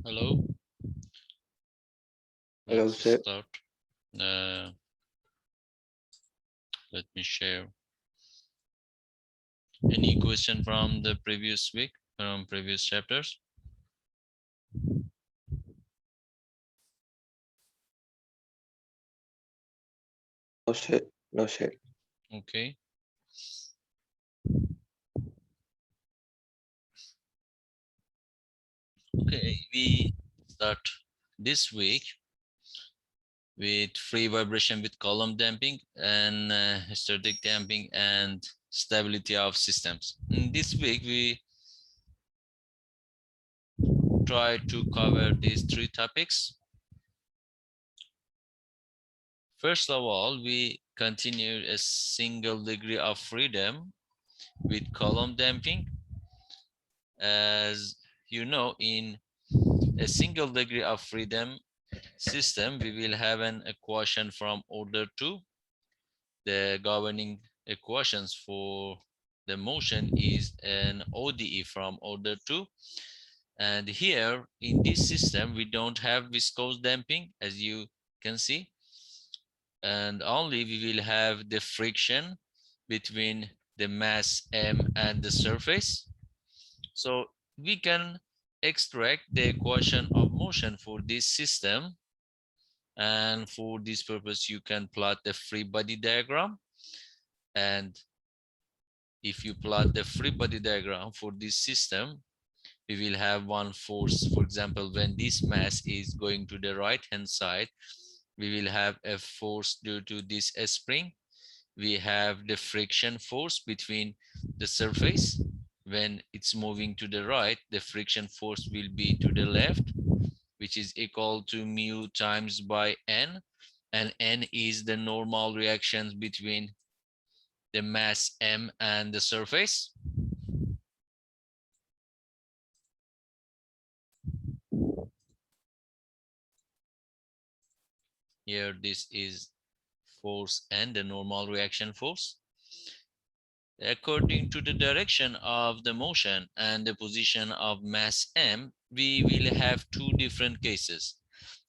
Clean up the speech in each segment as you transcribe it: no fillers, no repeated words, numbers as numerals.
Hello. Hello, Let's sir. start. Let me share. Any question from the previous week, from previous chapters? No, sir. No, sir. Okay. Okay, we start this week with free vibration with column damping and static damping and stability of systems. In this week, we try to cover these three topics. First of all, we continue a single degree of freedom with column damping. As you know, in a single degree of freedom system, we will have an equation from order 2. The governing equations for the motion is an ODE from order 2. And here in this system, we don't have viscous damping, as you can see. And only we will have the friction between the mass M and the surface. So we can extract the equation of motion for this system. And for this purpose, you can plot the free body diagram. And if you plot the free body diagram for this system, we will have one force. For example, when this mass is going to the right hand side, we will have a force due to this spring. We have the friction force between the surface. When it's moving to the right, the friction force will be to the left, which is equal to mu times by n, and n is the normal reactions between the mass m and the surface. Here this is force and the normal reaction force. According to the direction of the motion and the position of mass m, we will have two different cases.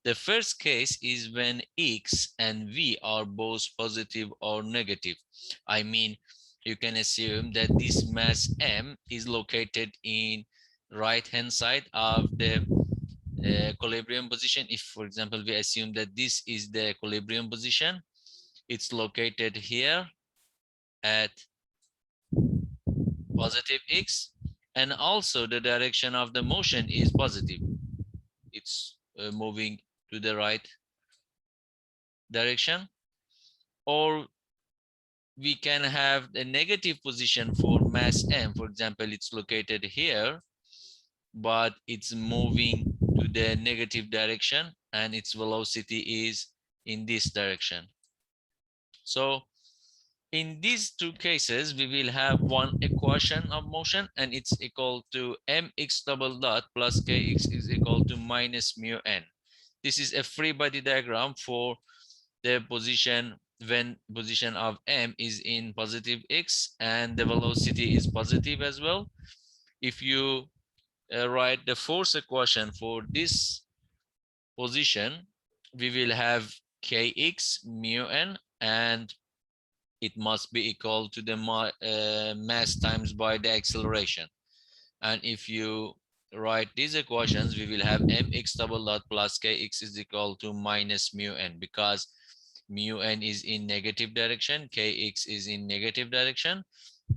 The first case is when x and v are both positive or negative. I mean, you can assume that this mass m is located in right hand side of the equilibrium position. If, for example, we assume that this is the equilibrium position, it's located here at positive x, and also the direction of the motion is positive. It's moving to the right direction. Or we can have a negative position for mass m. For example, it's located here, but it's moving to the negative direction and its velocity is in this direction. So in these two cases, we will have one equation of motion, and it's equal to mx double dot plus kx is equal to minus mu n. This is a free body diagram for the position when position of m is in positive x and the velocity is positive as well. If you write the force equation for this position, we will have kx mu n, and it must be equal to the mass times by the acceleration. And if you write these equations, we will have mx double dot plus kx is equal to minus mu n, because mu n is in negative direction, kx is in negative direction,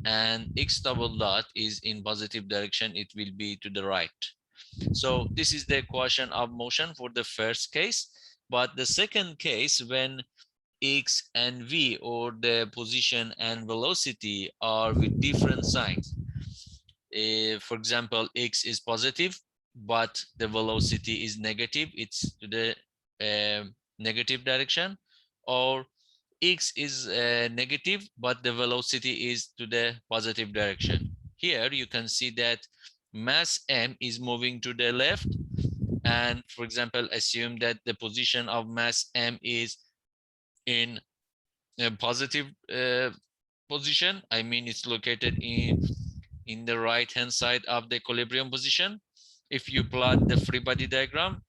and x double dot is in positive direction. It will be to the right. So this is the equation of motion for the first case. But the second case, when x and v, or the position and velocity, are with different signs. For example, x is positive, but the velocity is negative. It's to the negative direction. Or x is negative, but the velocity is to the positive direction. Here you can see that mass m is moving to the left. And for example, assume that the position of mass m is in a positive position. I mean, it's located in the right hand side of the equilibrium position. if you plot the free body diagram,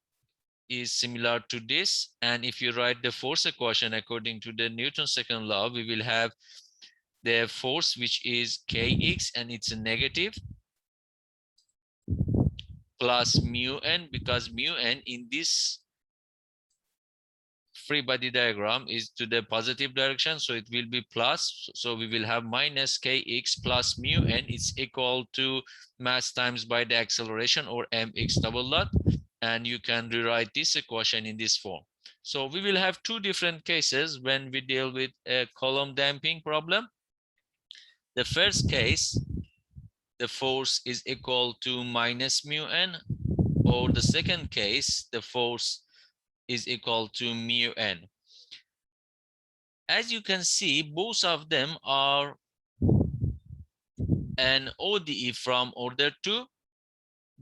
is similar to this. And if you write the force equation according to the Newton's second law, we will have the force which is kx and it's a negative, plus mu n, because mu n in this free body diagram is to the positive direction, so it will be plus. So we will have minus kx plus mu n is equal to mass times by the acceleration, or mx double dot, and you can rewrite this equation in this form. So we will have two different cases when we deal with a column damping problem. The first case, the force is equal to minus mu n, or the second case, the force is equal to mu n. As you can see, both of them are an ODE from order 2,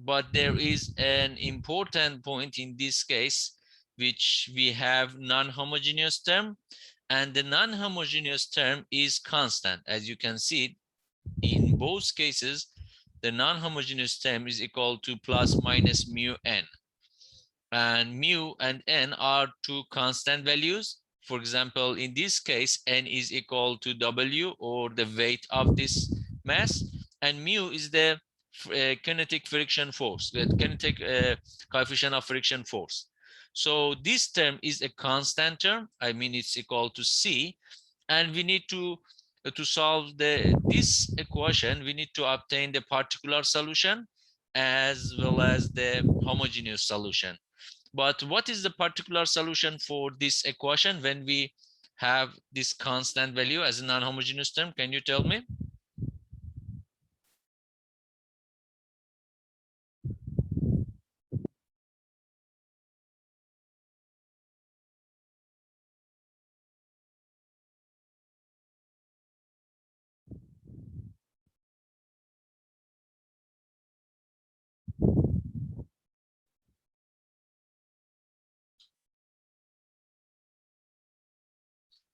but there is an important point in this case, which we have non-homogeneous term, and the non-homogeneous term is constant. As you can see, in both cases, the non-homogeneous term is equal to plus minus mu n. And mu and n are two constant values. For example, in this case, n is equal to W, or the weight of this mass, and mu is the kinetic friction force, the kinetic coefficient of friction force. So this term is a constant term. I mean, it's equal to C, and we need to solve this equation, we need to obtain the particular solution as well as the homogeneous solution. But what is the particular solution for this equation when we have this constant value as a non-homogeneous term? Can you tell me?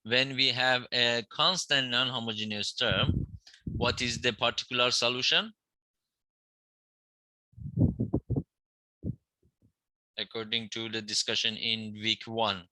When we have a constant non-homogeneous term, what is the particular solution? According to the discussion in week 1.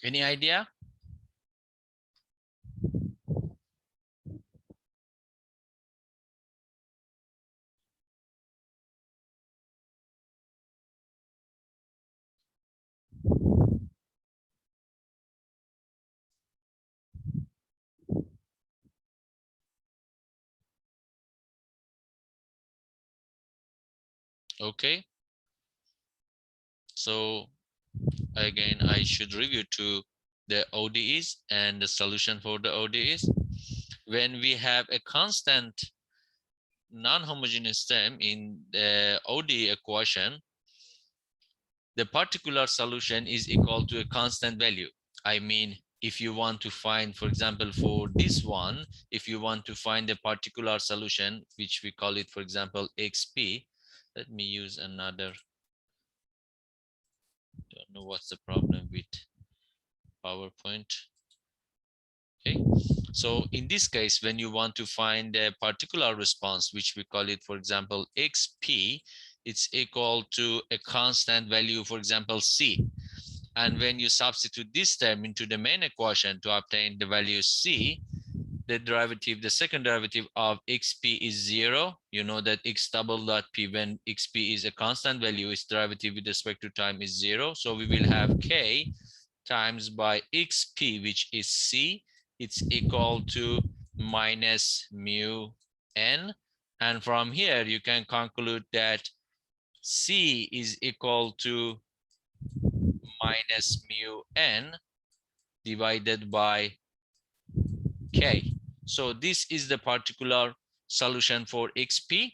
Any idea? Okay. So again, I should review to the ODEs and the solution for the ODEs. When we have a constant non-homogeneous term in the ODE equation, the particular solution is equal to a constant value. I mean, if you want to find, for example, for this one, if you want to find a particular solution, which we call it, for example, XP, let me use another, don't know what's the problem with PowerPoint. Okay, so in this case, when you want to find a particular response, which we call it, for example, XP, it's equal to a constant value, for example, C. And when you substitute this term into the main equation to obtain the value C, the derivative, the second derivative of xp is 0. You know that x double dot p, when xp is a constant value, its derivative with respect to time is 0. So we will have k times by xp, which is C. It's equal to minus mu n. And from here, you can conclude that C is equal to minus mu n divided by k. So this is the particular solution for xp,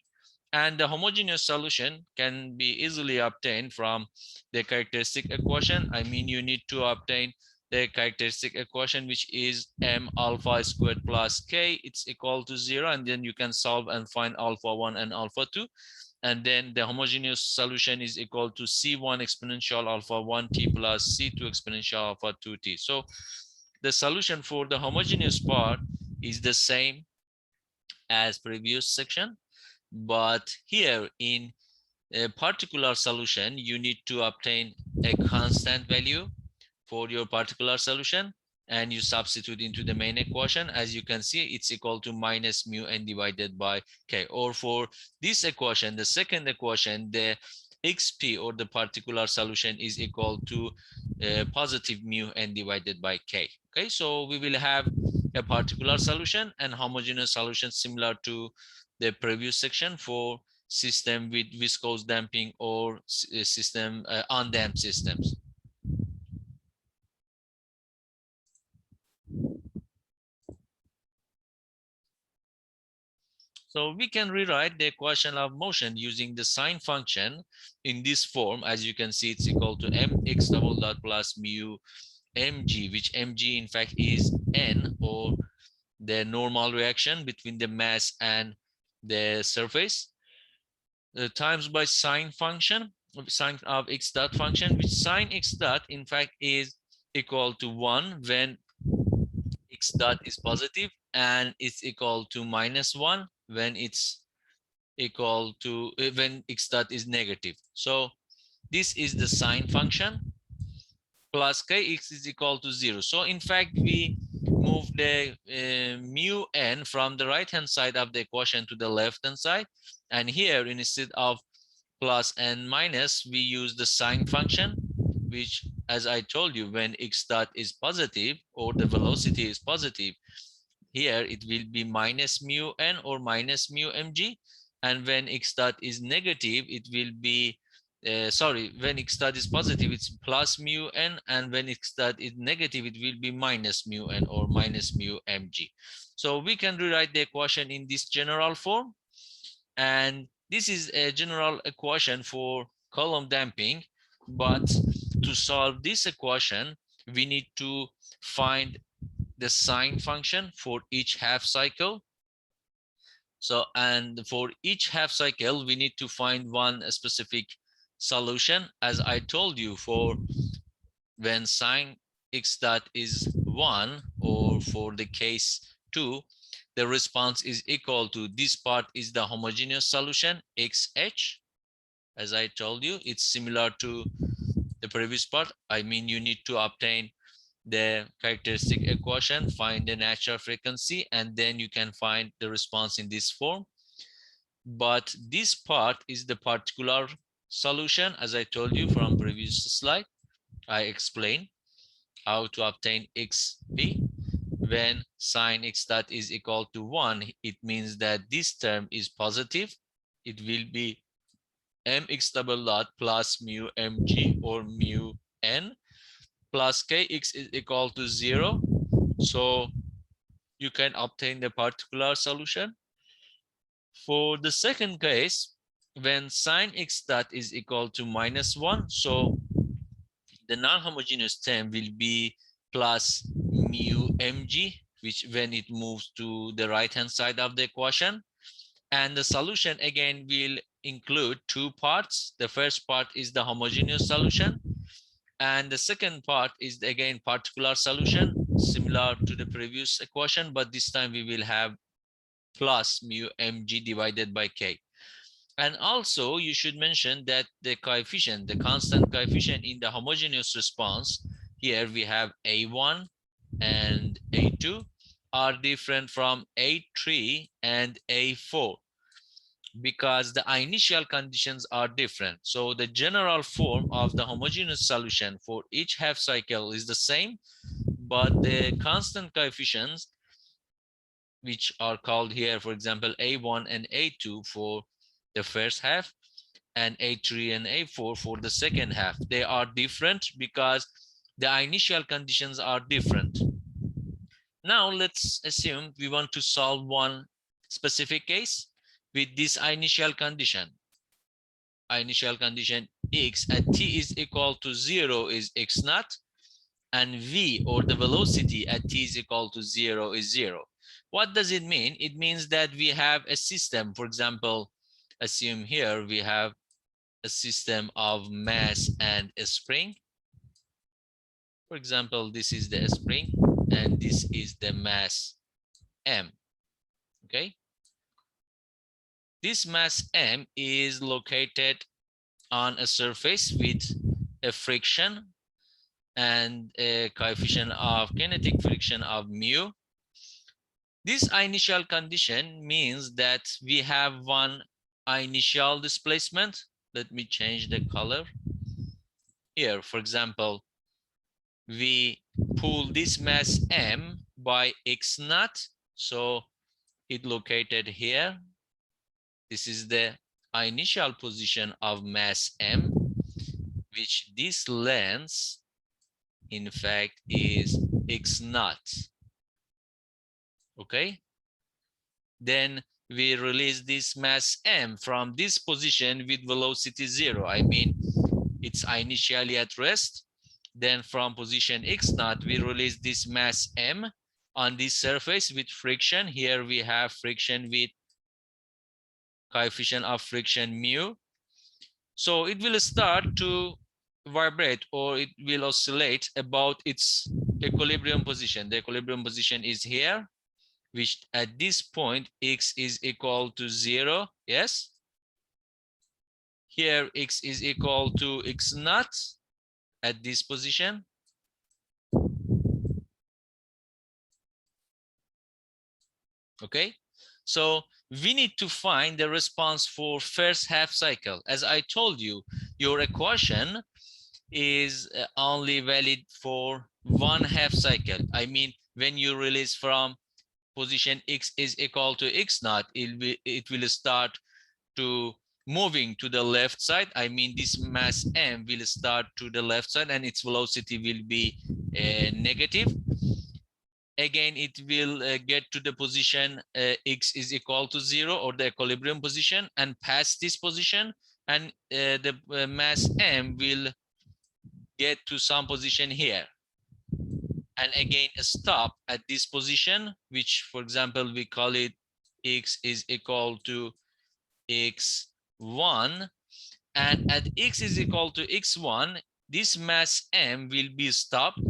and the homogeneous solution can be easily obtained from the characteristic equation. I mean, you need to obtain the characteristic equation, which is m alpha squared plus k, it's equal to 0, and then you can solve and find alpha 1 and alpha 2, and then the homogeneous solution is equal to c1 exponential alpha 1t plus c2 exponential alpha 2t. So the solution for the homogeneous part is the same as previous section, but here in a particular solution you need to obtain a constant value for your particular solution, and you substitute into the main equation. As you can see, it's equal to minus mu n divided by k. Or for this equation, the second equation, the xp or the particular solution is equal to positive mu n divided by k. Okay, so we will have a particular solution and homogeneous solution similar to the previous section for system with viscous damping or system undamped systems. So we can rewrite the equation of motion using the sine function in this form. As you can see, it's equal to mx double dot plus mu mg, which mg in fact is n, or the normal reaction between the mass and the surface, times by sine function, sine of x dot function, which sine x dot in fact is equal to 1 when x dot is positive, and it's equal to minus 1 when it's equal to when x dot is negative. So this is the sine function plus kx is equal to 0. So in fact, we move the mu n from the right hand side of the equation to the left hand side, and here instead of plus and minus we use the sine function, which, as I told you, when x dot is positive or the velocity is positive, here it will be minus mu n or minus mu mg, and when x dot is negative it will be when x dot is positive it's plus mu n, and when x dot is negative it will be minus mu n or minus mu mg. So we can rewrite the equation in this general form, and this is a general equation for column damping. But to solve this equation we need to find the sine function for each half cycle. So, and for each half cycle, we need to find one specific solution. As I told you, for when sine x dot is 1, or for the case 2, the response is equal to this part is the homogeneous solution, xh. As I told you, it's similar to the previous part. I mean, you need to obtain the characteristic equation, find the natural frequency, and then you can find the response in this form. But this part is the particular solution. As I told you from previous slide, I explained how to obtain xp. When sine x dot is equal to 1, it means that this term is positive. It will be mx double dot plus mu mg or mu n plus kx is equal to 0. So you can obtain the particular solution. For the second case, when sine x dot is equal to minus 1, so the non-homogeneous term will be plus mu mg, which when it moves to the right hand side of the equation. And the solution again will include two parts. The first part is the homogeneous solution, and the second part is again particular solution, similar to the previous equation, but this time we will have plus mu mg divided by k. And also you should mention that the coefficient, the constant coefficient in the homogeneous response, here we have A1 and A2 are different from A3 and A4 because the initial conditions are different. So the general form of the homogeneous solution for each half cycle is the same, but the constant coefficients, which are called here, for example, A1 and A2 for the first half and A3 and A4 for the second half, they are different because the initial conditions are different. Now let's assume we want to solve one specific case with this initial condition. Initial condition x at t is equal to 0 is x naught, and v, or the velocity at t is equal to 0 is 0. What does it mean? It means that we have a system. For example, assume here we have a system of mass and a spring. For example, this is the spring and this is the mass m. Okay, this mass m is located on a surface with a friction and a coefficient of kinetic friction of mu. This initial condition means that we have one initial displacement. Let me change the color. Here, for example, we pull this mass m by x naught, so it located here. This is the initial position of mass m, which this length in fact is x naught. Okay, then we release this mass m from this position with velocity 0. I mean, it's initially at rest. Then from position x naught, we release this mass m on this surface with friction. Here we have friction with coefficient of friction mu. So it will start to vibrate, or it will oscillate about its equilibrium position. The equilibrium position is here, which at this point x is equal to 0. Yes, here x is equal to x naught at this position. Okay, so we need to find the response for first half cycle. As I told you, your equation is only valid for one half cycle. I mean, when you release from position x is equal to x naught, it will start to moving to the left side. I mean, this mass m will start to the left side and its velocity will be negative. Again, it will get to the position x is equal to 0, or the equilibrium position, and pass this position, and the mass m will get to some position here, and again stop at this position, which for example we call it x is equal to x1, and at x is equal to x1, this mass m will be stopped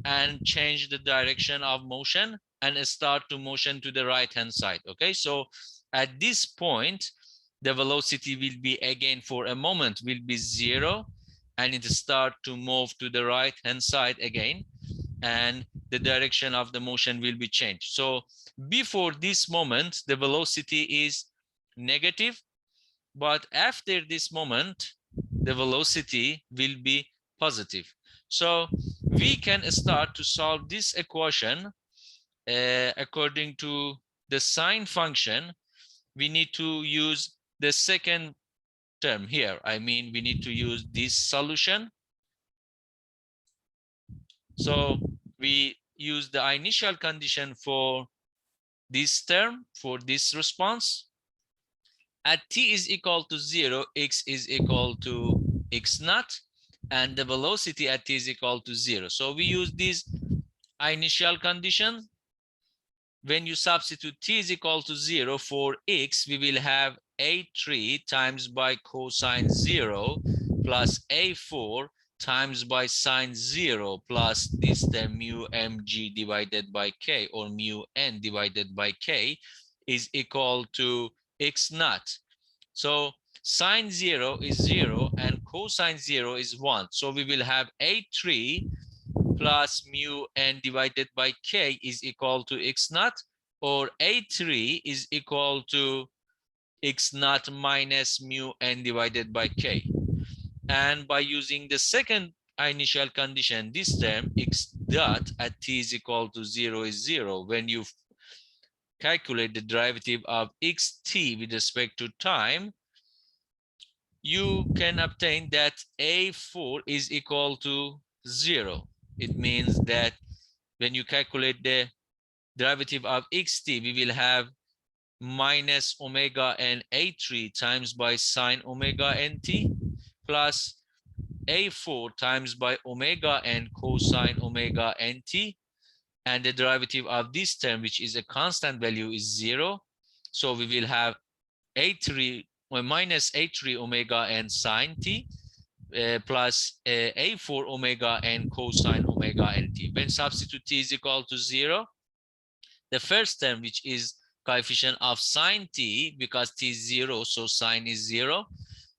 and change the direction of motion and start to motion to the right hand side. Okay, so at this point the velocity will be, again for a moment, will be 0, and it start to move to the right hand side again, and the direction of the motion will be changed. So before this moment the velocity is negative, but after this moment the velocity will be positive. So we can start to solve this equation according to the sine function. We need to use the second term here. I mean, we need to use this solution. So we use the initial condition for this term, for this response. At t is equal to 0, x is equal to x naught, and the velocity at t is equal to 0. So we use this initial condition. When you substitute t is equal to 0 for x, we will have a3 times by cosine 0 plus a4 times by sine 0 plus this term mu mg divided by k, or mu n divided by k, is equal to x naught. So sine 0 is 0 and cosine 0 is 1. So we will have a3 plus mu n divided by k is equal to x naught, or a3 is equal to x naught minus mu n divided by k. And by using the second initial condition, this term x dot at t is equal to 0 is 0. When you calculate the derivative of xt with respect to time, you can obtain that a4 is equal to 0. It means that when you calculate the derivative of xt, we will have minus omega n a3 times by sine omega nt plus a4 times by omega n cosine omega nt, and the derivative of this term, which is a constant value, is 0. So we will have a3 or minus a3 omega n sine t plus a4 omega n cosine omega nt. When substitute t is equal to 0, the first term, which is coefficient of sine t, because t is 0, so sine is 0.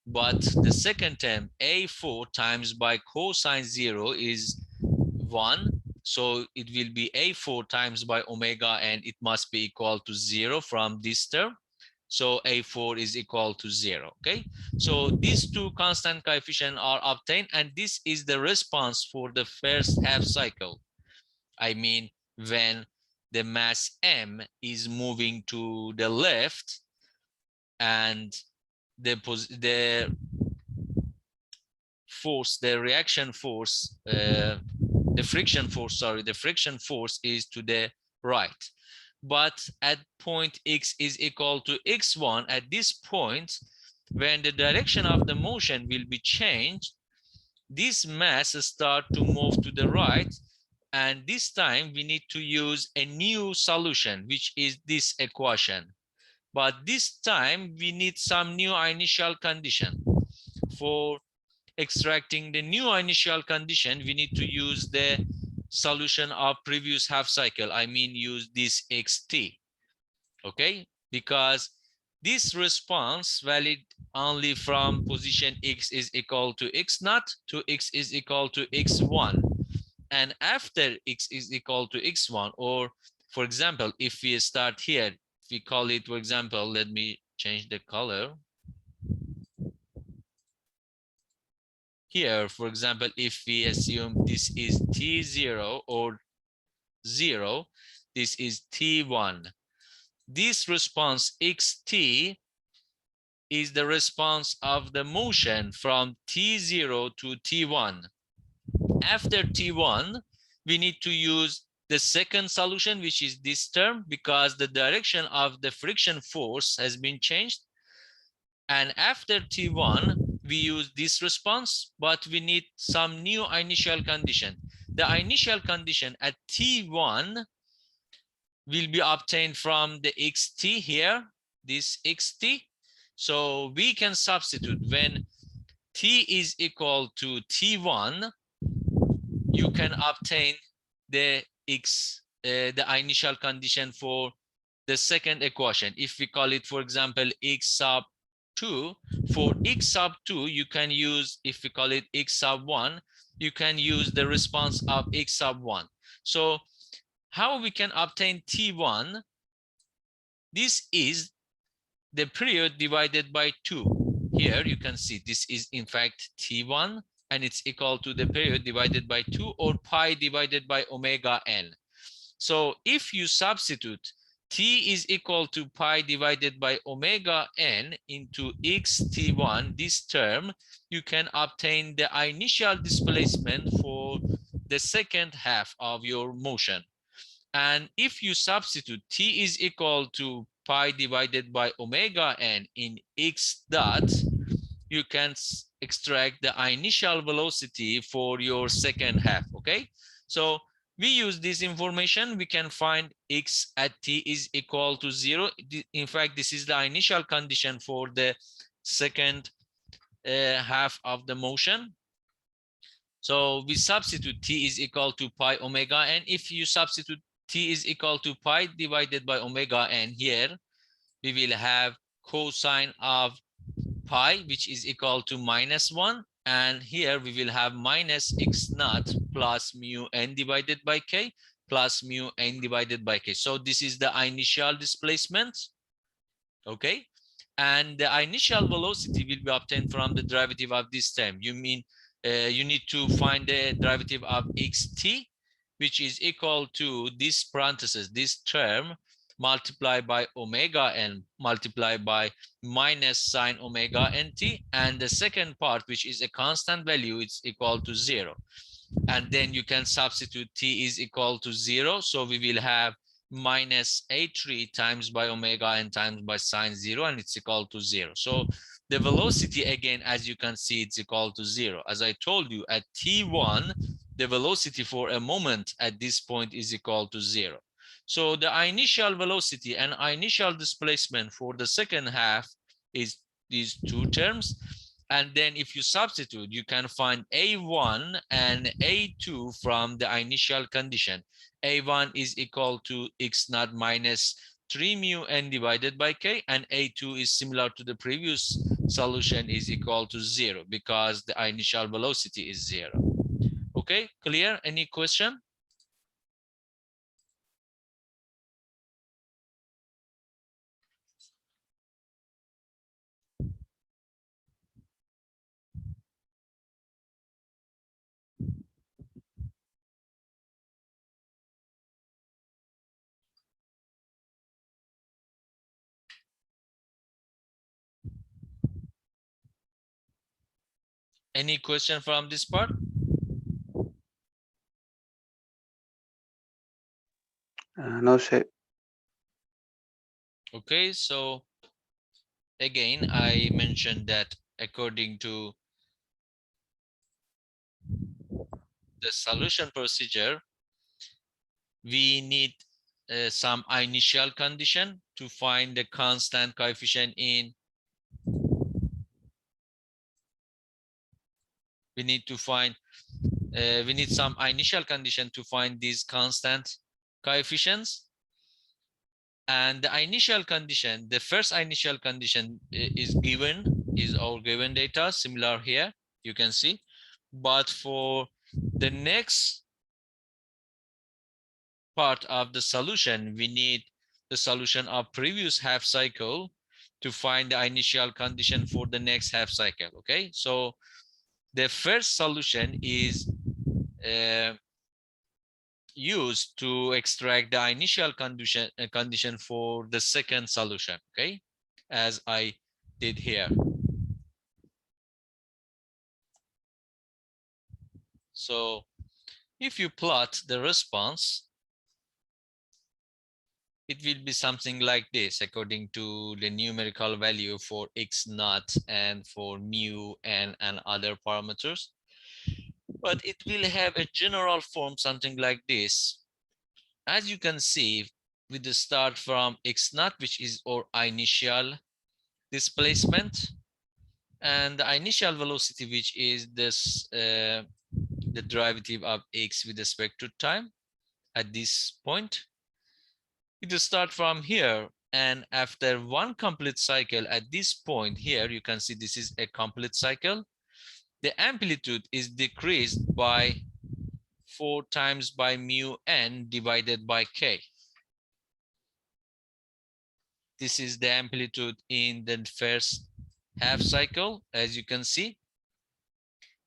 But the second term, a4 times by cosine 0, is 1. So it will be a4 times by omega, and it must be equal to 0 from this term. So a4 is equal to 0. Okay, so these two constant coefficients are obtained, and this is the response for the first half cycle. I mean, when the mass m is moving to the left, and the force, the reaction force, the friction force, sorry, the friction force is to the right. But at point x is equal to x1, at this point, when the direction of the motion will be changed, this mass start to move to the right, and this time we need to use a new solution, which is this equation. But this time we need some new initial condition. For extracting the new initial condition, we need to use the solution of previous half cycle. I mean, use this xt. Okay, because this response valid only from position x is equal to x naught to x is equal to x1, and after x is equal to x1, or for example, if we start here, if we call it, for example, let me change the color here. For example, if we assume this is t0 or 0, this is t1. This response xt is the response of the motion from t0 to t1. After t1, we need to use the second solution, which is this term, because the direction of the friction force has been changed. And after t1, we use this response, but we need some new initial condition. The initial condition at t1 will be obtained from the xt here, this xt. So we can substitute when t is equal to t1, you can obtain the the initial condition for the second equation. If we call it, for example, x sub 2, for x sub 2, you can use, if we call it x sub 1, you can use the response of x sub 1. So how we can obtain t1? This is the period divided by 2. Here you can see this is in fact t1, and it's equal to the period divided by 2, or pi divided by omega n. So if you substitute t is equal to pi divided by omega n into xt1, this term, you can obtain the initial displacement for the second half of your motion. And if you substitute t is equal to pi divided by omega n in x dot, you can extract the initial velocity for your second half. Okay, so we use this information, we can find x at t is equal to 0. In fact, this is the initial condition for the second half of the motion. So we substitute t is equal to pi omega n. If you substitute t is equal to pi divided by omega n here, we will have cosine of pi, which is equal to -1, and here we will have minus x naught plus mu n divided by k plus mu n divided by k. So this is the initial displacement. Okay, and the initial velocity will be obtained from the derivative of this term. You mean you need to find the derivative of xt, which is equal to this parenthesis, this term, multiplied by omega n multiplied by minus sine omega nt, and the second part, which is a constant value, it's equal to 0. And then you can substitute t is equal to 0. So we will have minus A3 times by omega and times by sine 0, and it's equal to 0. So the velocity, again, as you can see, it's equal to 0. As I told you, at T1, the velocity for a moment at this point is equal to 0. So the initial velocity and initial displacement for the second half is these two terms. And then if you substitute, you can find A1 and A2 from the initial condition. A1 is equal to x naught minus 3 mu n divided by k, and A2 is similar to the previous solution, is equal to 0 because the initial velocity is 0. Okay, clear? Any question? Any question from this part? No, sir. Okay, so again, I mentioned that according to the solution procedure, we need some initial condition to find the constant coefficient in. We need to find, we need some initial condition to find these constant coefficients. And the initial condition, the first initial condition is given, is our given data, similar here, you can see. But for the next part of the solution, we need the solution of previous half cycle to find the initial condition for the next half cycle. Okay, so the first solution is used to extract the initial condition for the second solution. Okay, as I did here. So if you plot the response, it will be something like this according to the numerical value for x naught and for mu n and other parameters. But it will have a general form, something like this. As you can see, with the start from x naught, which is our initial displacement, and the initial velocity, which is this the derivative of x with respect to time at this point. It will start from here, and after one complete cycle at this point here, you can see this is a complete cycle. The amplitude is decreased by 4 times by mu n divided by k. This is the amplitude in the first half cycle, as you can see,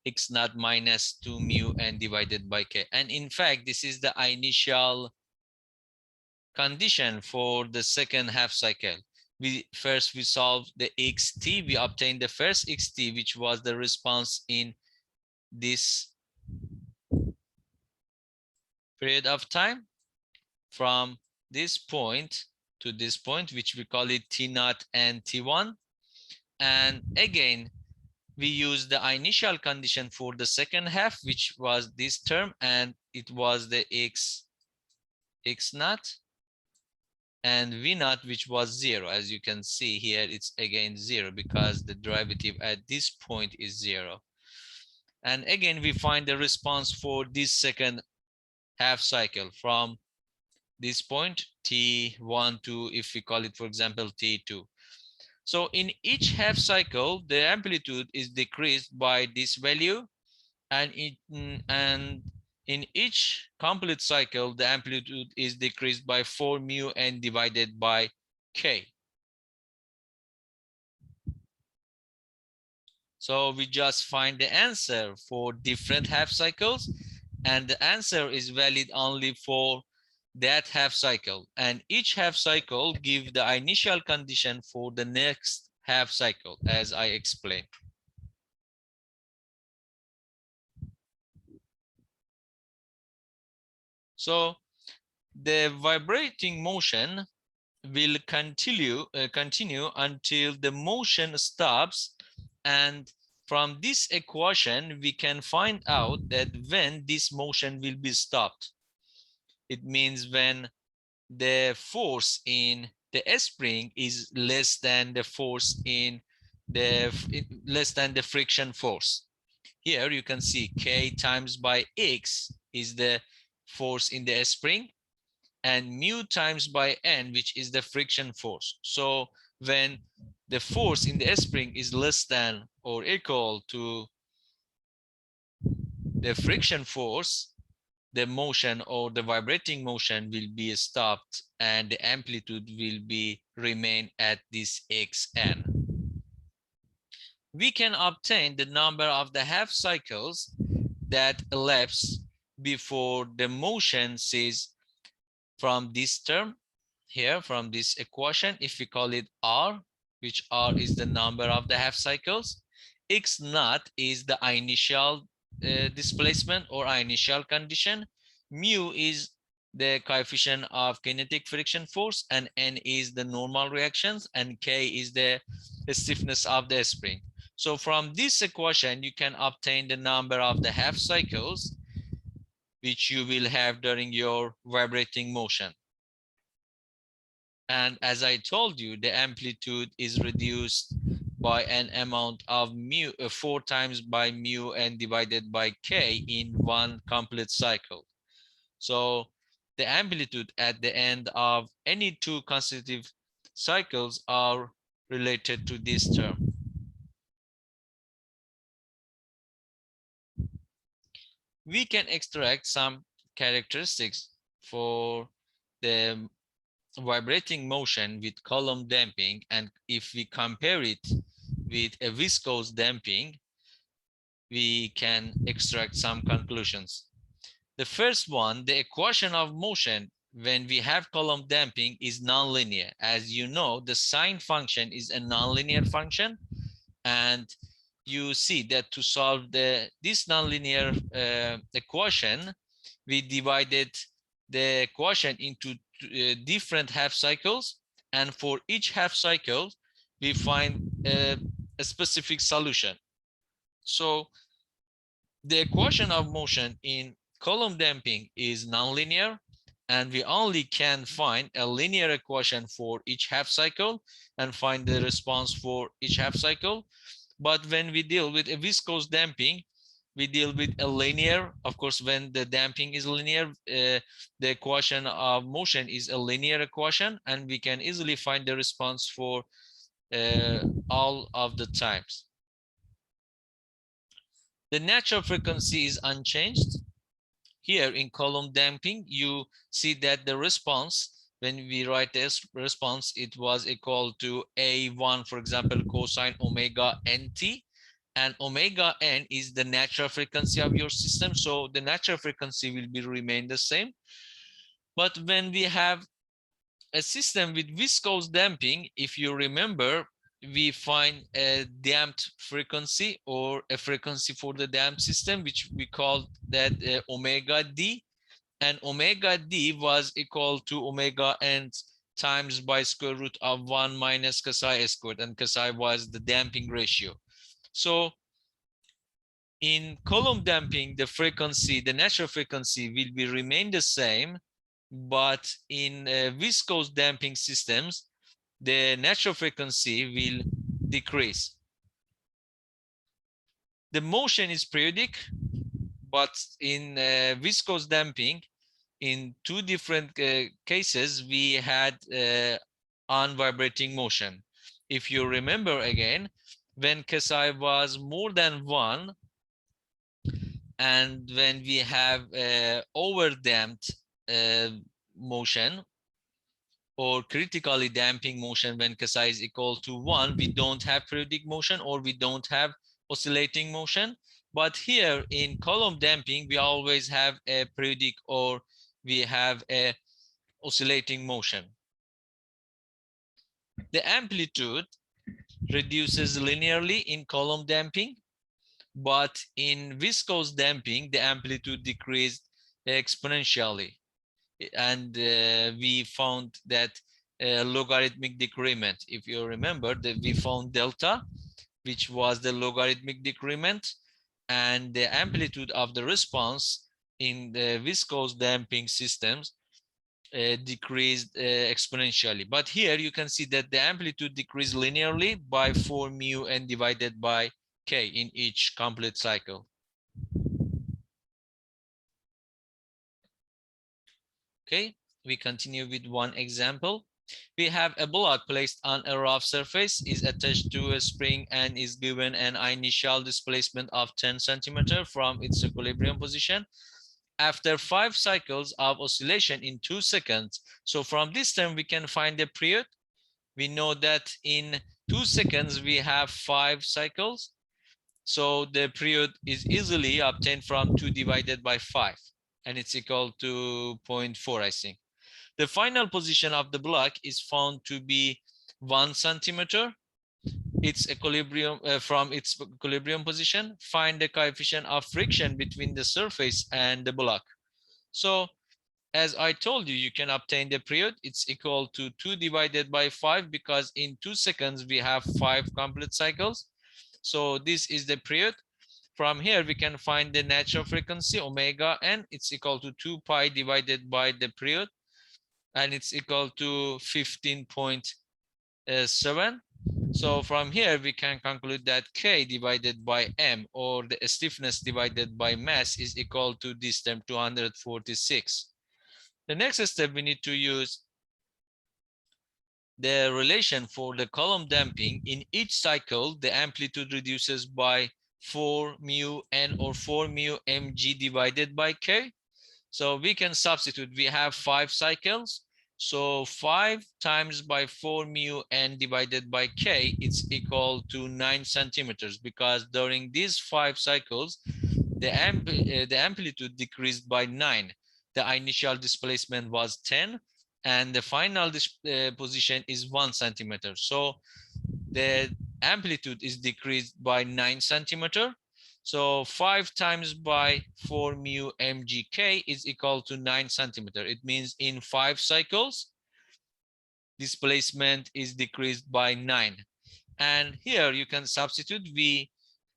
x naught minus 2 mu n divided by k. And in fact, this is the initial condition for the second half cycle. We solved the xt, we obtained the first xt, which was the response in this period of time from this point to this point, which we call it t naught and t1. And again, we use the initial condition for the second half, which was this term, and it was the x naught and v naught, which was 0. As you can see here, it's again 0 because the derivative at this point is 0. And again, we find the response for this second half cycle from this point t1 to, if we call it, for example, t2. So in each half cycle, the amplitude is decreased by this value, and in each complete cycle, the amplitude is decreased by 4 mu n divided by k. So we just find the answer for different half cycles, and the answer is valid only for that half cycle, and each half cycle gives the initial condition for the next half cycle, as I explained. So The vibrating motion will continue until the motion stops, and from this equation we can find out that when this motion will be stopped. It means when the force in the spring is less than the force in the friction force. Here you can see K times by X is the force in the spring, and mu times by N, which is the friction force. So when the force in the spring is less than or equal to the friction force, the motion or the vibrating motion will be stopped and the amplitude will be remain at this xn. We can obtain the number of the half cycles that elapse before the motion ceases from this term here, from this equation. If we call it r, which r is the number of the half cycles, x naught is the initial displacement or initial condition, mu is the coefficient of kinetic friction force, and n is the normal reactions, and k is the stiffness of the spring. So from this equation you can obtain the number of the half cycles which you will have during your vibrating motion. And as I told you, the amplitude is reduced by an amount of mu, 4 times by mu and divided by k in one complete cycle. So the amplitude at the end of any two consecutive cycles are related to this term. We can extract some characteristics for the vibrating motion with column damping, and if we compare it with a viscous damping, we can extract some conclusions. The first one, the equation of motion when we have column damping is nonlinear. As you know, the sine function is a nonlinear function, and you see that to solve this nonlinear equation, we divided the equation into different half cycles, and for each half cycle we find a specific solution. So the equation of motion in column damping is nonlinear, and we only can find a linear equation for each half cycle and find the response for each half cycle. But when we deal with a viscous damping, we deal with a linear. Of course, when the damping is linear, the equation of motion is a linear equation, and we can easily find the response for all of the times. The natural frequency is unchanged. Here in column damping, you see that the response, when we write this response, it was equal to A1, for example, cosine omega nt, and omega n is the natural frequency of your system. So the natural frequency will be remain the same. But when we have a system with viscous damping, if you remember, we find a damped frequency or a frequency for the damped system, which we call that omega d, and omega d was equal to omega n times by square root of 1 minus psi squared, and psi was the damping ratio. So in column damping, the frequency, the natural frequency will be remain the same, but in viscous damping systems, the natural frequency will decrease. The motion is periodic, but in viscous damping, in two different cases, we had unvibrating motion. If you remember again, when psi was more than 1, and when we have over damped motion or critically damping motion, when psi is equal to 1, we don't have periodic motion or we don't have oscillating motion. But here in column damping, we always have a periodic or we have a oscillating motion. The amplitude reduces linearly in column damping, but in viscous damping, the amplitude decreased exponentially. and we found that logarithmic decrement. If you remember that we found delta, which was the logarithmic decrement, and the amplitude of the response in the viscous damping systems decreased exponentially. But here you can see that the amplitude decreased linearly by 4 mu n divided by k in each complete cycle. Okay, we continue with one example. We have a block placed on a rough surface, is attached to a spring, and is given an initial displacement of 10 centimeters from its equilibrium position after 5 cycles of oscillation in 2 seconds. So from this term, we can find the period. We know that in 2 seconds, we have 5 cycles. So the period is easily obtained from 2 divided by 5, and it's equal to 0.4, I think. The final position of the block is found to be 1 centimeter. Its equilibrium from its equilibrium position. Find the coefficient of friction between the surface and the block. So as I told you, you can obtain the period. It's equal to 2 divided by 5 because in 2 seconds we have 5 complete cycles. So this is the period. From here we can find the natural frequency omega, and it's equal to 2 pi divided by the period, and it's equal to 15.7. So from here we can conclude that K divided by M, or the stiffness divided by mass, is equal to this term, 246. The next step, we need to use the relation for the column damping. In each cycle, the amplitude reduces by 4 mu n, or 4 mu mg divided by K. So we can substitute. We have 5 cycles. So 5 times by 4 mu n divided by K, it's equal to 9 centimeters, because during these 5 cycles, the amplitude decreased by 9. The initial displacement was 10, and the final position is 1 centimeter. So the amplitude is decreased by 9 centimeter. So 5 times by 4 mu mgk is equal to 9 centimeter. It means in 5 cycles, displacement is decreased by 9. And here you can substitute. We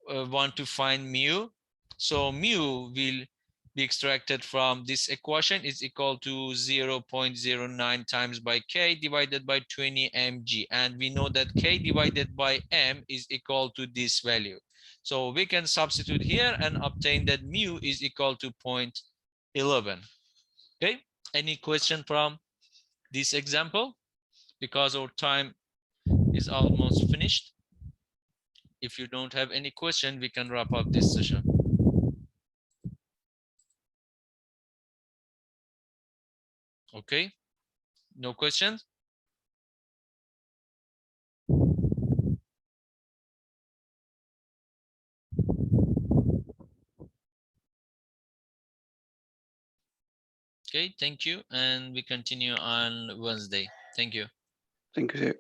want to find mu. So mu will be extracted from this equation, is equal to 0.09 times by k divided by 20 mg. And we know that k divided by m is equal to this value. So we can substitute here and obtain that mu is equal to 0.11. Okay, any question from this example? Because our time is almost finished. If you don't have any question, we can wrap up this session. Okay, no questions? Okay, thank you. And we continue on Wednesday. Thank you. Thank you, sir.